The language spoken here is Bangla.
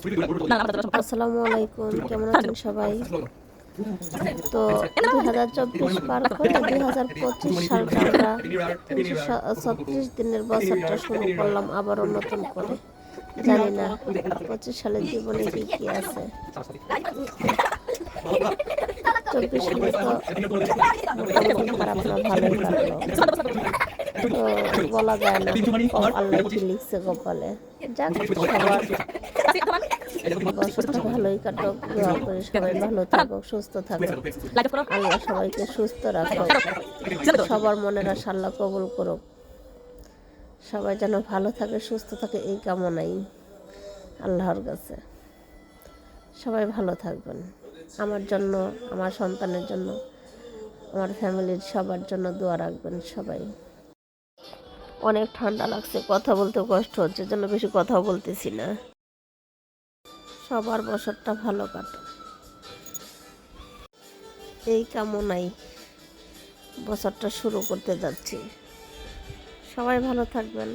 আসসালামু আলাইকুম, কেমন আছেন সবাই? তো 2024 পার করে 2025 সালটা আমরা 336 দিনের বছরটা শুরু করলাম আবারও নতুন করে। জানি না 25 সালের জীবনে কি কি আছে। 24 সালে তো মোটামুটি খারাপ না, ভালোই কাটলো। তো বলা যায় না আল্লাহ কি লিখছে কপালে। যাক, সবার বছরটা ভালোই কাটুক, দোয়া করি সবাই ভালো থাকুক, সুস্থ থাকুক, আল্লাহ সবাইকে সুস্থ রাখুক, সবার মনের আশা আল্লাহ কবুল করুক, সবাই যেন ভালো থাকে সুস্থ থাকে এই কামনাই আল্লাহর কাছে। সবাই ভালো থাকবেন, আমার জন্য, আমার সন্তানের জন্য, আমার ফ্যামিলির সবার জন্য দোয়া রাখবেন সবাই। অনেক ঠান্ডা লাগছে, কথা বলতে কষ্ট হচ্ছে, জন্য বেশি কথাও বলতেছি না। সবার বছরটা ভালো কাটুক এই কামনাই বছরটা শুরু করতে যাচ্ছি। সবাই ভালো থাকবেন।